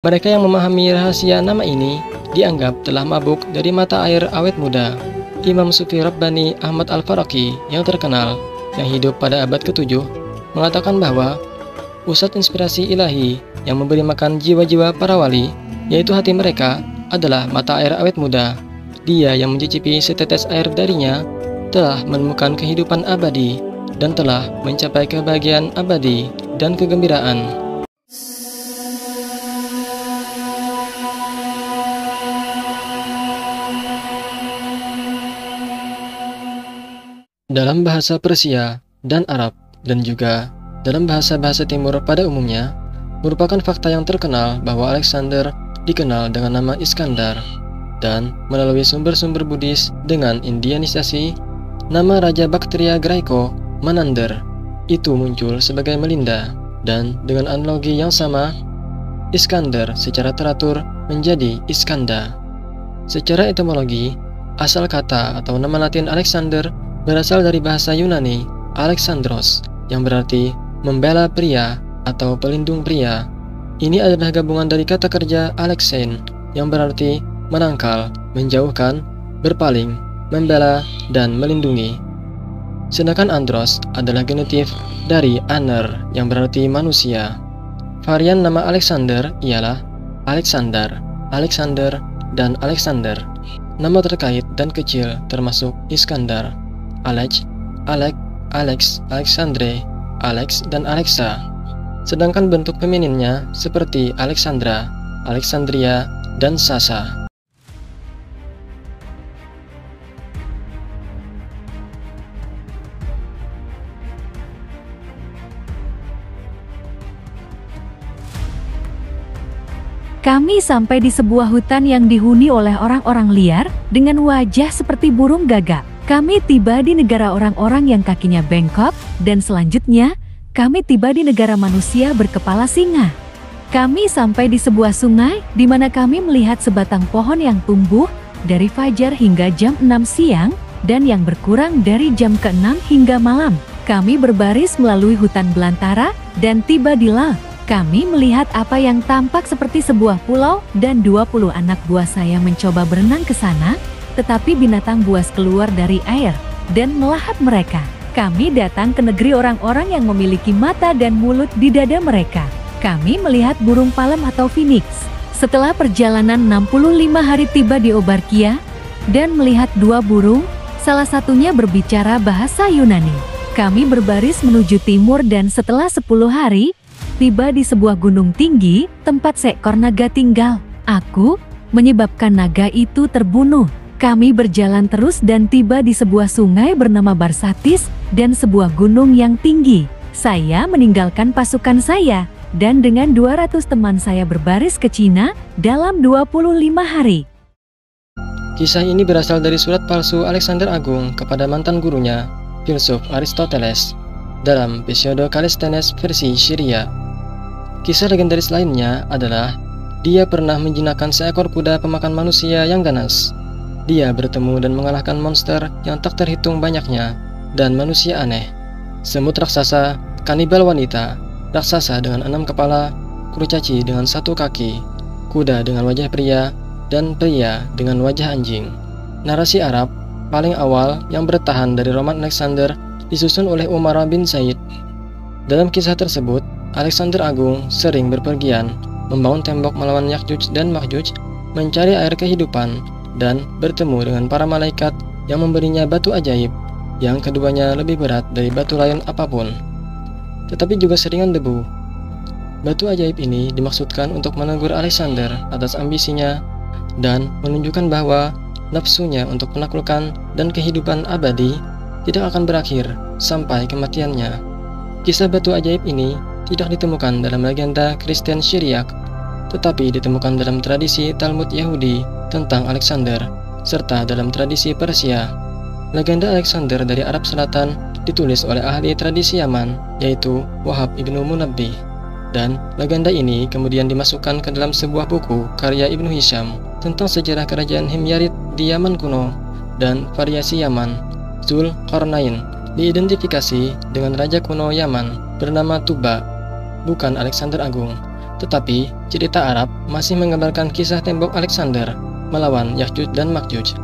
Mereka yang memahami rahasia nama ini dianggap telah mabuk dari mata air awet muda. Imam Sufi Rabbani Ahmad Al-Faraqi yang terkenal, yang hidup pada abad ke-7, mengatakan bahwa pusat inspirasi ilahi yang memberi makan jiwa-jiwa para wali, yaitu hati mereka, adalah mata air awet muda. Dia yang mencicipi setetes air darinya telah menemukan kehidupan abadi dan telah mencapai kebahagiaan abadi dan kegembiraan. Dalam bahasa Persia dan Arab, dan juga dalam bahasa-bahasa timur pada umumnya, merupakan fakta yang terkenal bahwa Alexander dikenal dengan nama Iskandar, dan melalui sumber-sumber Buddhis dengan Indianisasi, nama Raja Baktria Graiko, Menander, itu muncul sebagai Melinda, dan dengan analogi yang sama, Iskandar secara teratur menjadi Iskanda. Secara etimologi, asal kata atau nama Latin Alexander berasal dari bahasa Yunani Alexandros, yang berarti membela pria atau pelindung pria. Ini adalah gabungan dari kata kerja Alexein, yang berarti menangkal, menjauhkan, berpaling, membela, dan melindungi. Sedangkan Andros adalah genitif dari Aner, yang berarti manusia. Varian nama Alexander ialah Alexander, Alexander, dan Alexander. Nama terkait dan kecil termasuk Iskandar, Alec, Alec, Alex, Alexandre, Alex, dan Alexa. Sedangkan bentuk femininnya seperti Alexandra, Alexandria, dan Sasa. Kami sampai di sebuah hutan yang dihuni oleh orang-orang liar dengan wajah seperti burung gagak. Kami tiba di negara orang-orang yang kakinya bengkok, dan selanjutnya kami tiba di negara manusia berkepala singa. Kami sampai di sebuah sungai di mana kami melihat sebatang pohon yang tumbuh dari fajar hingga jam 6 siang dan yang berkurang dari jam ke-6 hingga malam. Kami berbaris melalui hutan belantara dan tiba di laut. Kami melihat apa yang tampak seperti sebuah pulau dan 20 anak buah saya mencoba berenang ke sana, tetapi binatang buas keluar dari air dan melahap mereka. Kami datang ke negeri orang-orang yang memiliki mata dan mulut di dada mereka. Kami melihat burung palem atau phoenix. Setelah perjalanan 65 hari tiba di Obarkia dan melihat 2 burung, salah satunya berbicara bahasa Yunani. Kami berbaris menuju timur dan setelah 10 hari, tiba di sebuah gunung tinggi tempat seekor naga tinggal. Aku menyebabkan naga itu terbunuh. Kami berjalan terus dan tiba di sebuah sungai bernama Barsatis dan sebuah gunung yang tinggi. Saya meninggalkan pasukan saya dan dengan 200 teman saya berbaris ke Cina dalam 25 hari. Kisah ini berasal dari surat palsu Alexander Agung kepada mantan gurunya, filsuf Aristoteles, dalam Pseudo Kallisthenes versi Syria. Kisah legendaris lainnya adalah dia pernah menjinakkan seekor kuda pemakan manusia yang ganas. Dia bertemu dan mengalahkan monster yang tak terhitung banyaknya dan manusia aneh. Semut raksasa, kanibal wanita, raksasa dengan 6 kepala, kurcaci dengan 1 kaki, kuda dengan wajah pria, dan pria dengan wajah anjing. Narasi Arab paling awal yang bertahan dari roman Alexander disusun oleh Umar bin Said. Dalam kisah tersebut, Alexander Agung sering berpergian, membangun tembok melawan Yakjuj dan Makjuj, mencari air kehidupan, dan bertemu dengan para malaikat yang memberinya batu ajaib, yang keduanya lebih berat dari batu lain apapun, tetapi juga seringan debu. Batu ajaib ini dimaksudkan untuk menegur Alexander atas ambisinya dan menunjukkan bahwa nafsunya untuk menaklukkan dan kehidupan abadi tidak akan berakhir sampai kematiannya. Kisah batu ajaib ini tidak ditemukan dalam legenda Kristen Syriak, tetapi ditemukan dalam tradisi Talmud Yahudi tentang Alexander, serta dalam tradisi Persia. Legenda Alexander dari Arab Selatan ditulis oleh ahli tradisi Yaman, yaitu Wahab ibnu Munabbih, dan legenda ini kemudian dimasukkan ke dalam sebuah buku karya Ibnu Hisham tentang sejarah kerajaan Himyarit di Yaman kuno dan variasi Yaman. Zul Qarnain diidentifikasi dengan raja kuno Yaman bernama Tuba, bukan Alexander Agung. Tetapi, cerita Arab masih menggambarkan kisah tembok Alexander melawan Ya'juj dan Ma'juj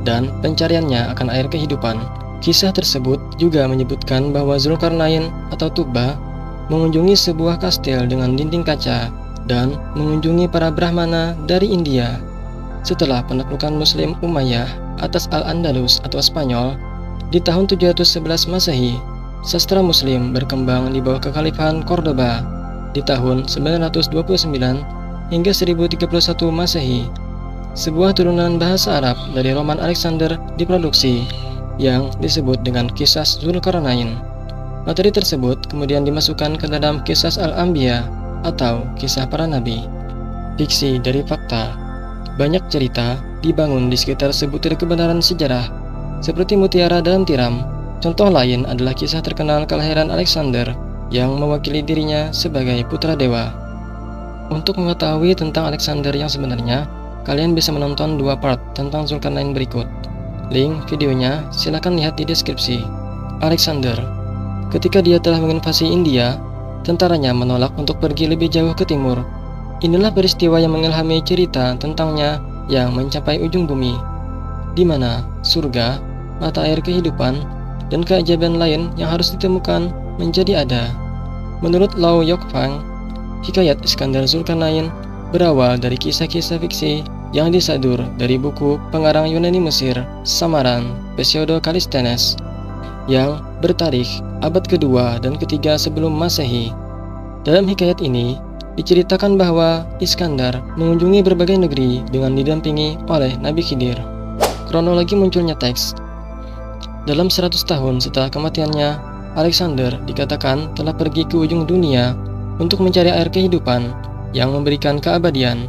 dan pencariannya akan air kehidupan. Kisah tersebut juga menyebutkan bahwa Zulkarnain atau Tubba mengunjungi sebuah kastil dengan dinding kaca dan mengunjungi para Brahmana dari India. Setelah penaklukan Muslim Umayyah atas Al-Andalus atau Spanyol di tahun 711 Masehi, sastra Muslim berkembang di bawah kekhalifahan Cordoba di tahun 929 hingga 1031 Masehi. Sebuah turunan bahasa Arab dari roman Alexander diproduksi yang disebut dengan Kisah Zulkarnain. Materi tersebut kemudian dimasukkan ke dalam Kisah Al-Anbiya atau kisah para nabi. Fiksi dari fakta. Banyak cerita dibangun di sekitar sebutir kebenaran sejarah, seperti mutiara dalam tiram. Contoh lain adalah kisah terkenal kelahiran Alexander yang mewakili dirinya sebagai putra dewa. Untuk mengetahui tentang Alexander yang sebenarnya, kalian bisa menonton 2 part tentang Zulkarnain berikut. Link videonya silakan lihat di deskripsi. Alexander, ketika dia telah menginvasi India, tentaranya menolak untuk pergi lebih jauh ke timur. Inilah peristiwa yang mengilhami cerita tentangnya yang mencapai ujung bumi, di mana surga, mata air kehidupan, dan keajaiban lain yang harus ditemukan menjadi ada. Menurut Lau Yokfang, hikayat Iskandar Zulkarnain berawal dari kisah-kisah fiksi yang disadur dari buku pengarang Yunani Mesir, Samaran, Pseudo Kallisthenes, yang bertarikh abad kedua dan ketiga sebelum Masehi. Dalam hikayat ini, diceritakan bahwa Iskandar mengunjungi berbagai negeri dengan didampingi oleh Nabi Khidir. Kronologi munculnya teks. Dalam 100 tahun setelah kematiannya, Alexander dikatakan telah pergi ke ujung dunia untuk mencari air kehidupan yang memberikan keabadian.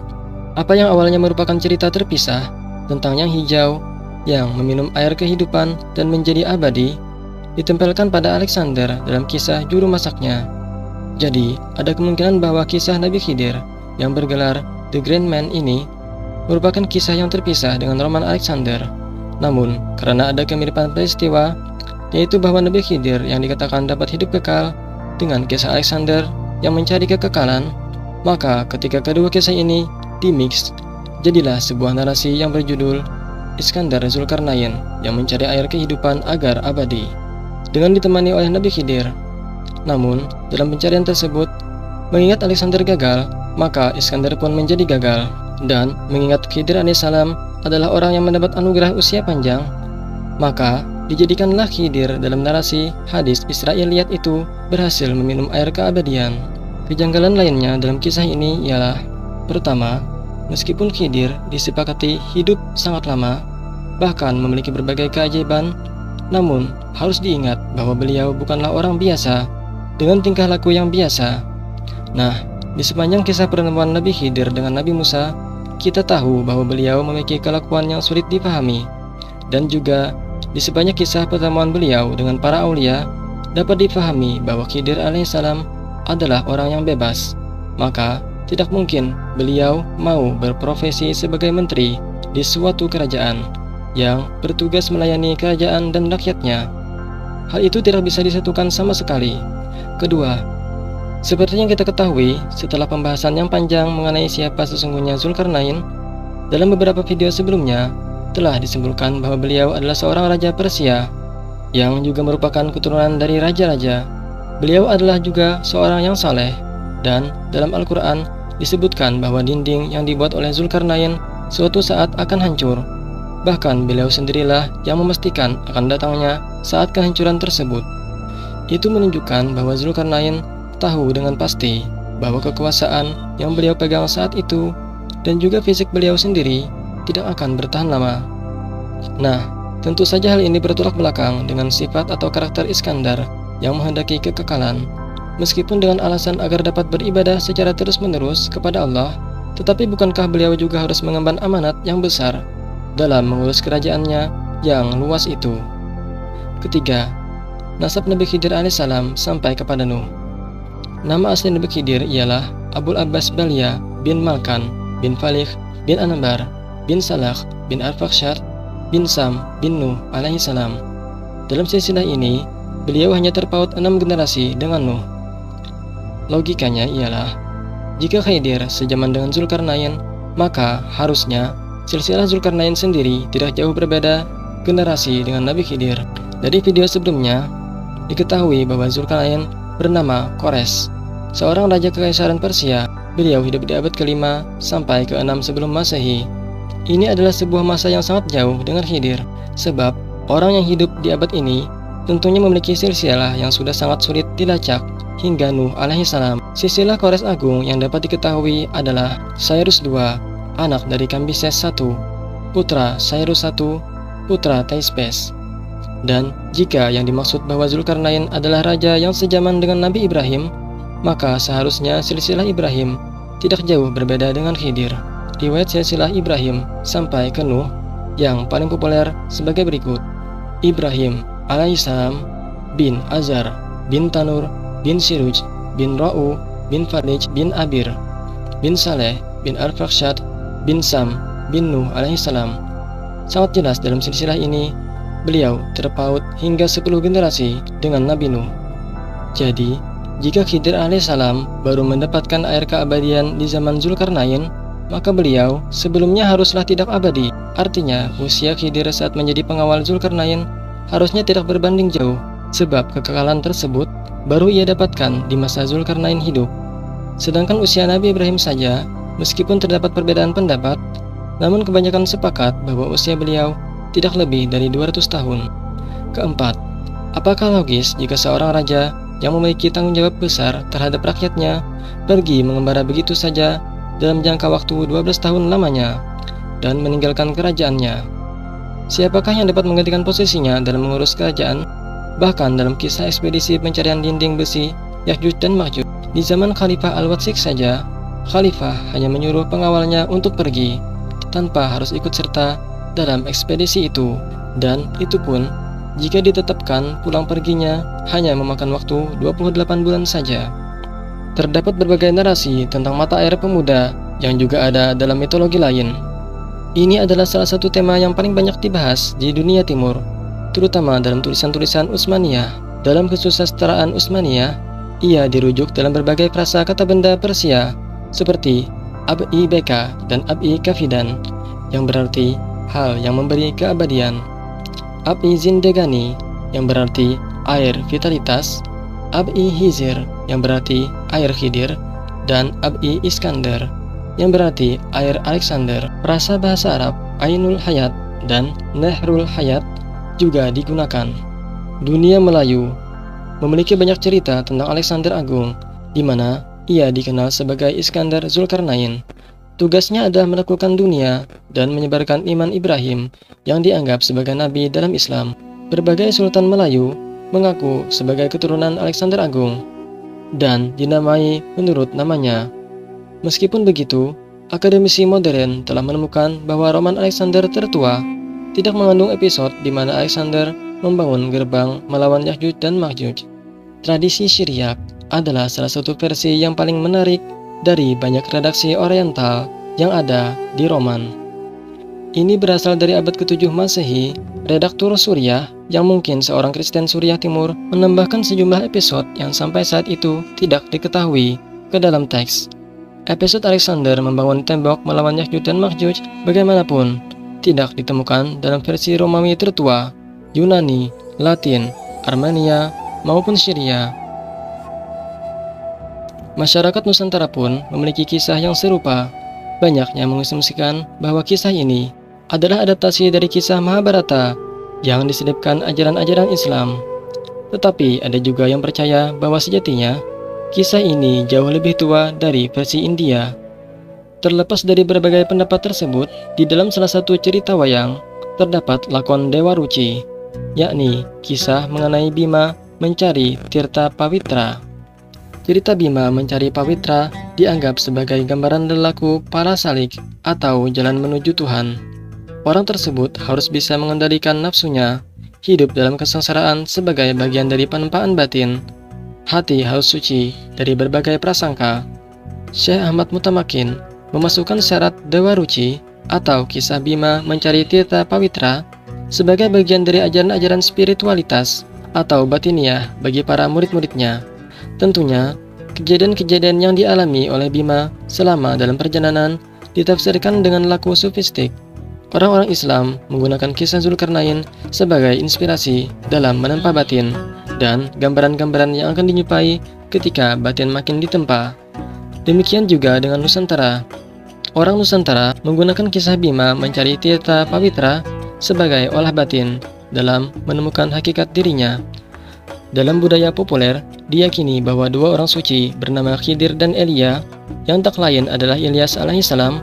Apa yang awalnya merupakan cerita terpisah tentang yang hijau yang meminum air kehidupan dan menjadi abadi, ditempelkan pada Alexander dalam kisah juru masaknya. Jadi, ada kemungkinan bahwa kisah Nabi Khidir yang bergelar The Grand Man ini merupakan kisah yang terpisah dengan roman Alexander. Namun, karena ada kemiripan peristiwa, yaitu bahwa Nabi Khidir yang dikatakan dapat hidup kekal dengan kisah Alexander yang mencari kekekalan, maka ketika kedua kisah ini dimix, jadilah sebuah narasi yang berjudul Iskandar Zulkarnain yang mencari air kehidupan agar abadi, dengan ditemani oleh Nabi Khidir. Namun, dalam pencarian tersebut, mengingat Alexander gagal, maka Iskandar pun menjadi gagal. Dan mengingat Khidir alaihissalam adalah orang yang mendapat anugerah usia panjang, maka dijadikanlah Khidir dalam narasi hadis Israiliyat itu berhasil meminum air keabadian. Kejanggalan lainnya dalam kisah ini ialah: pertama, meskipun Khidir disepakati hidup sangat lama, bahkan memiliki berbagai keajaiban, namun harus diingat bahwa beliau bukanlah orang biasa dengan tingkah laku yang biasa. Nah, di sepanjang kisah pertemuan Nabi Khidir dengan Nabi Musa, kita tahu bahwa beliau memiliki kelakuan yang sulit dipahami. Dan juga di sepanjang kisah pertemuan beliau dengan para aulia, dapat dipahami bahwa Khidir alaihissalam adalah orang yang bebas. Maka tidak mungkin beliau mau berprofesi sebagai menteri di suatu kerajaan yang bertugas melayani kerajaan dan rakyatnya. Hal itu tidak bisa disatukan sama sekali. Kedua, seperti yang kita ketahui setelah pembahasan yang panjang mengenai siapa sesungguhnya Zulkarnain, dalam beberapa video sebelumnya telah disimpulkan bahwa beliau adalah seorang raja Persia yang juga merupakan keturunan dari raja-raja. Beliau adalah juga seorang yang saleh, dan dalam Al-Quran disebutkan bahwa dinding yang dibuat oleh Zulkarnain suatu saat akan hancur. Bahkan beliau sendirilah yang memastikan akan datangnya saat kehancuran tersebut. Itu menunjukkan bahwa Zulkarnain tahu dengan pasti bahwa kekuasaan yang beliau pegang saat itu dan juga fisik beliau sendiri tidak akan bertahan lama. Nah, tentu saja hal ini bertolak belakang dengan sifat atau karakter Iskandar yang menghendaki kekekalan. Meskipun dengan alasan agar dapat beribadah secara terus-menerus kepada Allah, tetapi bukankah beliau juga harus mengemban amanat yang besar dalam mengurus kerajaannya yang luas itu? Ketiga, nasab Nabi Khidir alaihissalam sampai kepada Nuh. Nama asli Nabi Khidir ialah Abul Abbas Balia bin Malkan bin Falikh bin Anbar bin Salah bin Arfakhshad bin Sam bin Nuh alaihissalam. Dalam silsilah ini, beliau hanya terpaut 6 generasi dengan Nuh. Logikanya ialah jika Khidir sejaman dengan Zulkarnain, maka harusnya silsilah Zulkarnain sendiri tidak jauh berbeda generasi dengan Nabi Khidir. Dari video sebelumnya, diketahui bahwa Zulkarnain bernama Kores, seorang raja kekaisaran Persia. Beliau hidup di abad ke-5 sampai ke-6 sebelum Masehi. Ini adalah sebuah masa yang sangat jauh dengan Khidir, sebab orang yang hidup di abad ini tentunya memiliki silsilah yang sudah sangat sulit dilacak hingga Nuh alaihissalam. Silsilah Kores Agung yang dapat diketahui adalah Cyrus II, anak dari Kambises I, putra Cyrus I, putra Teispes. Dan jika yang dimaksud bahwa Zulkarnain adalah raja yang sejaman dengan Nabi Ibrahim, maka seharusnya silsilah Ibrahim tidak jauh berbeda dengan Khidir. Riwayat silsilah Ibrahim sampai ke Nuh yang paling populer sebagai berikut: Ibrahim alaihissalam bin Azar bin Tanur bin Siruj bin Ra'u bin Falij bin Abir bin Saleh bin Arfakshad bin Sam bin Nuh alaihissalam. Sangat jelas dalam silsilah ini beliau terpaut hingga 10 generasi dengan Nabi Nuh. Jadi, jika Khidir alaihissalam baru mendapatkan air keabadian di zaman Zulkarnain, maka beliau sebelumnya haruslah tidak abadi. Artinya, usia Khidir saat menjadi pengawal Zulkarnain harusnya tidak berbanding jauh, sebab kekekalan tersebut baru ia dapatkan di masa Zulkarnain hidup. Sedangkan usia Nabi Ibrahim saja, meskipun terdapat perbedaan pendapat, namun kebanyakan sepakat bahwa usia beliau tidak lebih dari 200 tahun. Keempat, apakah logis jika seorang raja yang memiliki tanggung jawab besar terhadap rakyatnya pergi mengembara begitu saja dalam jangka waktu 12 tahun lamanya dan meninggalkan kerajaannya? Siapakah yang dapat menggantikan posisinya dalam mengurus kerajaan? Bahkan dalam kisah ekspedisi pencarian dinding besi Ya'juj dan Ma'juj di zaman Khalifah Al-Watsik saja, Khalifah hanya menyuruh pengawalnya untuk pergi tanpa harus ikut serta dalam ekspedisi itu, dan itu pun jika ditetapkan pulang perginya hanya memakan waktu 28 bulan saja. Terdapat berbagai narasi tentang mata air pemuda yang juga ada dalam mitologi lain. Ini adalah salah satu tema yang paling banyak dibahas di dunia timur, terutama dalam tulisan-tulisan Utsmaniyah. Dalam kesusastraan Utsmaniyah, ia dirujuk dalam berbagai frasa kata benda Persia seperti Ab'i Beka dan Ab'i Kafidan, yang berarti hal yang memberi keabadian, Ab'i Zindegani yang berarti air vitalitas, Ab'i Hizir yang berarti air Khidir, dan Ab'i Iskandar yang berarti air Alexander. Frasa bahasa Arab Ainul Hayat dan Nehrul Hayat juga digunakan. Dunia Melayu memiliki banyak cerita tentang Alexander Agung, di mana ia dikenal sebagai Iskandar Zulkarnain. Tugasnya adalah menaklukkan dunia dan menyebarkan iman Ibrahim yang dianggap sebagai nabi dalam Islam. Berbagai sultan Melayu mengaku sebagai keturunan Alexander Agung dan dinamai menurut namanya. Meskipun begitu, akademisi modern telah menemukan bahwa roman Alexander tertua tidak mengandung episode di mana Alexander membangun gerbang melawan Ya'juj dan Ma'juj. Tradisi Syriak adalah salah satu versi yang paling menarik dari banyak redaksi Oriental yang ada di roman. Ini berasal dari abad ke-7 Masehi. Redaktur Suriah, yang mungkin seorang Kristen Suriah Timur, menambahkan sejumlah episode yang sampai saat itu tidak diketahui ke dalam teks. Episode Alexander membangun tembok melawan Ya'juj dan Ma'juj bagaimanapun tidak ditemukan dalam versi Romawi tertua, Yunani, Latin, Armenia, maupun Syria. Masyarakat Nusantara pun memiliki kisah yang serupa. Banyak yang mengasumsikan bahwa kisah ini adalah adaptasi dari kisah Mahabharata yang diselipkan ajaran-ajaran Islam. Tetapi ada juga yang percaya bahwa sejatinya kisah ini jauh lebih tua dari versi India. Terlepas dari berbagai pendapat tersebut, di dalam salah satu cerita wayang terdapat lakon Dewa Ruci, yakni kisah mengenai Bima mencari Tirta Pawitra. Cerita Bima mencari Pawitra dianggap sebagai gambaran lelaku para salik atau jalan menuju Tuhan. Orang tersebut harus bisa mengendalikan nafsunya, hidup dalam kesengsaraan sebagai bagian dari penempaan batin. Hati harus suci dari berbagai prasangka. Syekh Ahmad Mutamakin memasukkan syarat Dewa Ruci atau kisah Bima mencari Tirta Pawitra sebagai bagian dari ajaran-ajaran spiritualitas atau batiniah bagi para murid-muridnya. Tentunya, Kejadian-kejadian yang dialami oleh Bima selama dalam perjalanan ditafsirkan dengan laku sufistik. Orang-orang Islam menggunakan kisah Zulkarnain sebagai inspirasi dalam menempa batin dan gambaran-gambaran yang akan dinyupai ketika batin makin ditempa. Demikian juga dengan Nusantara. Orang Nusantara menggunakan kisah Bima mencari tirta pawitra sebagai olah batin dalam menemukan hakikat dirinya. Dalam budaya populer, diyakini bahwa dua orang suci bernama Khidir dan Elia, yang tak lain adalah Ilyas alaihissalam,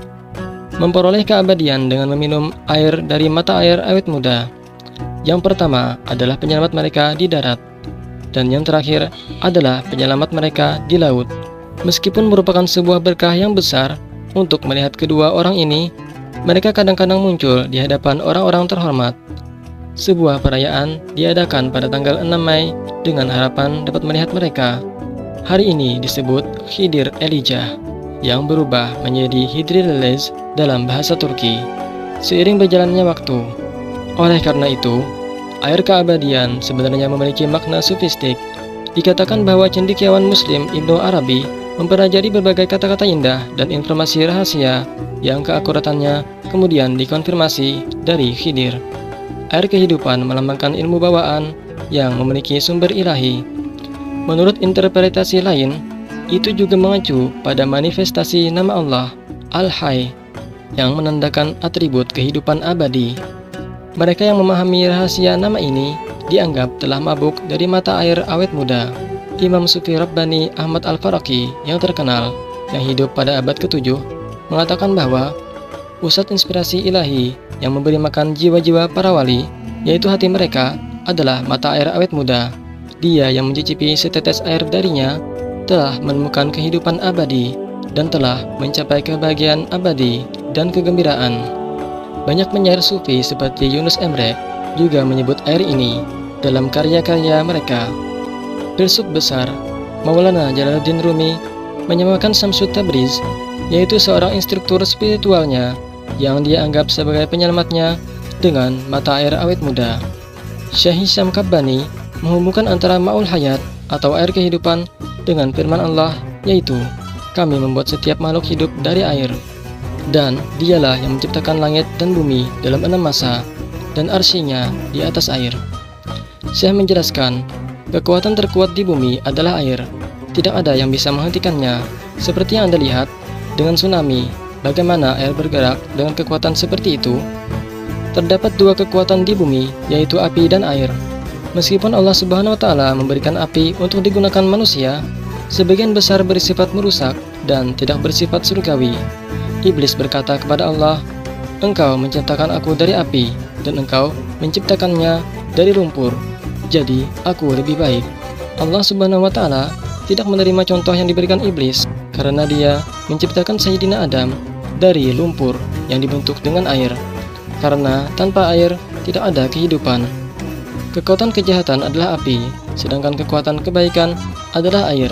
memperoleh keabadian dengan meminum air dari mata air awet muda. Yang pertama adalah penyelamat mereka di darat, dan yang terakhir adalah penyelamat mereka di laut. Meskipun merupakan sebuah berkah yang besar untuk melihat kedua orang ini, mereka kadang-kadang muncul di hadapan orang-orang terhormat. Sebuah perayaan diadakan pada tanggal 6 Mei dengan harapan dapat melihat mereka. Hari ini disebut Khidir Elijah, yang berubah menjadi Hidrililes dalam bahasa Turki seiring berjalannya waktu. Oleh karena itu, air keabadian sebenarnya memiliki makna sufistik. Dikatakan bahwa cendekiawan Muslim Ibnu Arabi mempelajari berbagai kata-kata indah dan informasi rahasia yang keakuratannya kemudian dikonfirmasi dari Khidir. Air kehidupan melambangkan ilmu bawaan yang memiliki sumber ilahi. Menurut interpretasi lain, itu juga mengacu pada manifestasi nama Allah, Al-Hayy, yang menandakan atribut kehidupan abadi. Mereka yang memahami rahasia nama ini dianggap telah mabuk dari mata air awet muda. Imam Sufi Rabbani Ahmad Al-Faraqi yang terkenal, yang hidup pada abad ke-7, mengatakan bahwa pusat inspirasi ilahi yang memberi makan jiwa-jiwa para wali, yaitu hati mereka, adalah mata air awet muda. Dia yang mencicipi setetes air darinya telah menemukan kehidupan abadi dan telah mencapai kebahagiaan abadi dan kegembiraan. Banyak penyair sufi seperti Yunus Emre juga menyebut air ini dalam karya-karya mereka. Filsuf besar Maulana Jalaluddin Rumi menyamakan Syamsut Tabriz, yaitu seorang instruktur spiritualnya yang dia anggap sebagai penyelamatnya, dengan mata air awet muda. Syekh Hisham Kabbani menghubungkan antara Ma'ul Hayat atau air kehidupan dengan firman Allah, yaitu kami membuat setiap makhluk hidup dari air, dan dialah yang menciptakan langit dan bumi dalam 6 masa, dan arsinya di atas air. Syekh menjelaskan, kekuatan terkuat di bumi adalah air. Tidak ada yang bisa menghentikannya. Seperti yang Anda lihat dengan tsunami, bagaimana air bergerak dengan kekuatan seperti itu? Terdapat dua kekuatan di bumi, yaitu api dan air. Meskipun Allah Subhanahu wa Ta'ala memberikan api untuk digunakan manusia, sebagian besar bersifat merusak dan tidak bersifat surgawi. Iblis berkata kepada Allah, "Engkau menciptakan aku dari api, dan engkau menciptakannya dari lumpur. Jadi aku lebih baik." Allah Subhanahu wa Ta'ala tidak menerima contoh yang diberikan iblis, karena dia menciptakan Sayyidina Adam dari lumpur yang dibentuk dengan air. Karena tanpa air tidak ada kehidupan. Kekuatan kejahatan adalah api, sedangkan kekuatan kebaikan adalah air.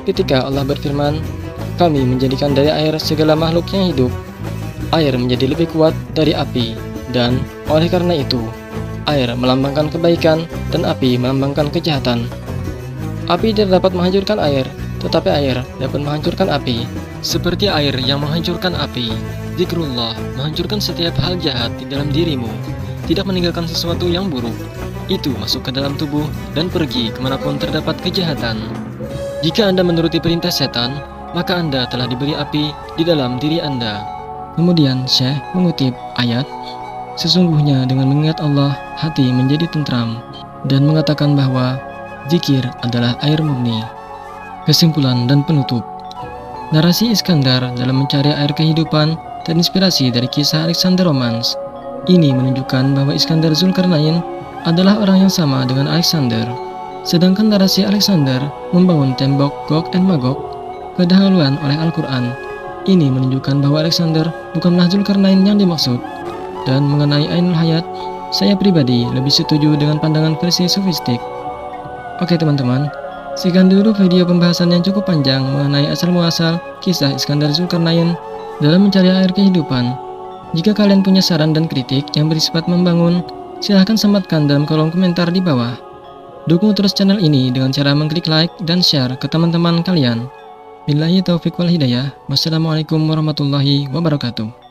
Ketika Allah berfirman, kami menjadikan dari air segala makhluk yang hidup, air menjadi lebih kuat dari api, dan oleh karena itu, air melambangkan kebaikan dan api melambangkan kejahatan. Api tidak dapat menghancurkan air, tetapi air dapat menghancurkan api. Seperti air yang menghancurkan api, zikrullah menghancurkan setiap hal jahat di dalam dirimu, tidak meninggalkan sesuatu yang buruk. Itu masuk ke dalam tubuh dan pergi kemanapun terdapat kejahatan. Jika Anda menuruti perintah setan, maka Anda telah diberi api di dalam diri Anda. Kemudian Syekh mengutip ayat, sesungguhnya dengan mengingat Allah, hati menjadi tentram, dan mengatakan bahwa zikir adalah air murni. Kesimpulan dan penutup. Narasi Iskandar dalam mencari air kehidupan terinspirasi dari kisah Alexander Romans. Ini menunjukkan bahwa Iskandar Zulkarnain adalah orang yang sama dengan Alexander. Sedangkan narasi Alexander membangun tembok Gog dan Magog kedahuluan oleh Al-Quran. Ini menunjukkan bahwa Alexander bukanlah Zulkarnain yang dimaksud. Dan mengenai Ainul Hayat, saya pribadi lebih setuju dengan pandangan versi sofistik. Oke teman-teman, sekian dulu video pembahasan yang cukup panjang mengenai asal-muasal kisah Iskandar Zulkarnain dalam mencari air kehidupan. Jika kalian punya saran dan kritik yang bersifat membangun, silahkan sematkan dalam kolom komentar di bawah. Dukung terus channel ini dengan cara mengklik like dan share ke teman-teman kalian. Billahi taufiq wal hidayah. Wassalamualaikum warahmatullahi wabarakatuh.